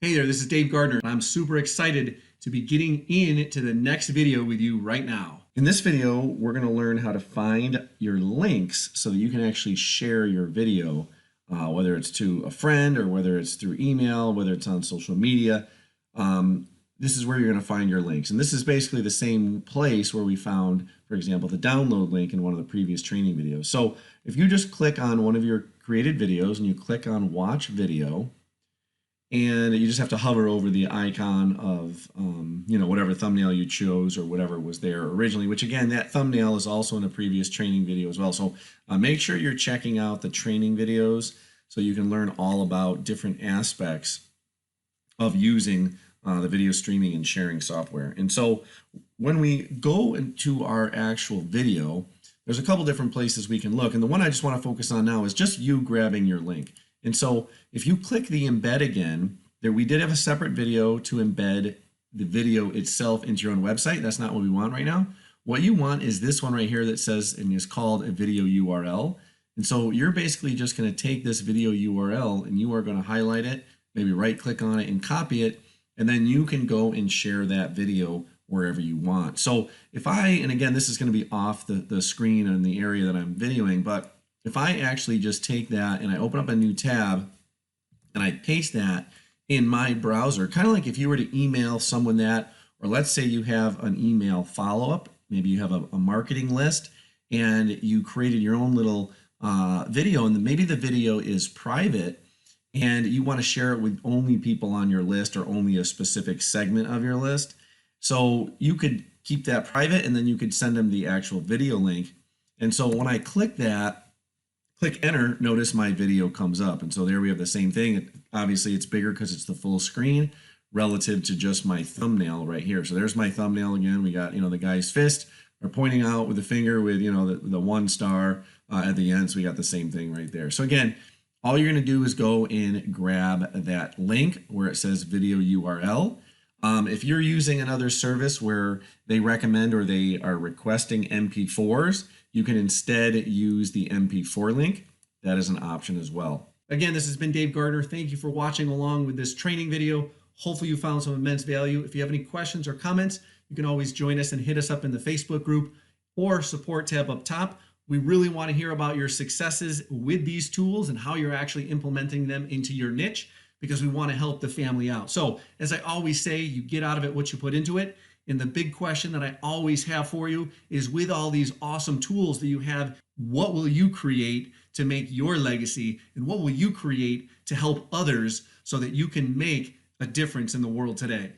Hey there, this is Dave Gardner. I'm super excited to be getting into the next video with you right now. In this video, we're going to learn how to find your links so that you can actually share your video, whether it's to a friend or whether it's through email, whether it's on social media. This is where you're going to find your links. And this is basically the same place where we found, for example, the download link in one of the previous training videos. So if you just click on one of your created videos and you click on watch video, and you just have to hover over the icon of whatever thumbnail you chose or whatever was there originally, which again, that thumbnail is also in a previous training video as well. So make sure you're checking out the training videos so you can learn all about different aspects of using the video streaming and sharing software. And so when we go into our actual video, there's a couple different places we can look, and the one I just want to focus on now is just you grabbing your link. And so if you click the embed again, there we did have a separate video to embed the video itself into your own website. That's not what we want right now. What you want is this one right here that says and is called a video URL. And so you're basically just going to take this video URL and you are going to highlight it, maybe right click on it and copy it, and then you can go and share that video wherever you want. So if and again, this is going to be off the screen in the area that I'm videoing, but if I actually just take that and I open up a new tab and I paste that in my browser, kind of like if you were to email someone that, or let's say you have an email follow-up, maybe you have a marketing list and you created your own little video, and maybe the video is private and you want to share it with only people on your list or only a specific segment of your list. So you could keep that private and then you could send them the actual video link. And so when I click that, click enter, notice my video comes up. And so there we have the same thing. Obviously it's bigger because it's the full screen relative to just my thumbnail right here. So there's my thumbnail again. We got, the guy's fist are pointing out with the finger with, the 1 star at the end. So we got the same thing right there. So again, all you're going to do is go and grab that link where it says video URL. If you're using another service where they recommend or they are requesting MP4s, you can instead use the MP4 link. That is an option as well. Again, this has been Dave Gardner. Thank you for watching along with this training video. Hopefully you found some immense value. If you have any questions or comments, you can always join us and hit us up in the Facebook group or support tab up top. We really want to hear about your successes with these tools and how you're actually implementing them into your niche, because we want to help the family out. So as I always say, you get out of it what you put into it. And the big question that I always have for you is, with all these awesome tools that you have, what will you create to make your legacy? And what will you create to help others so that you can make a difference in the world today?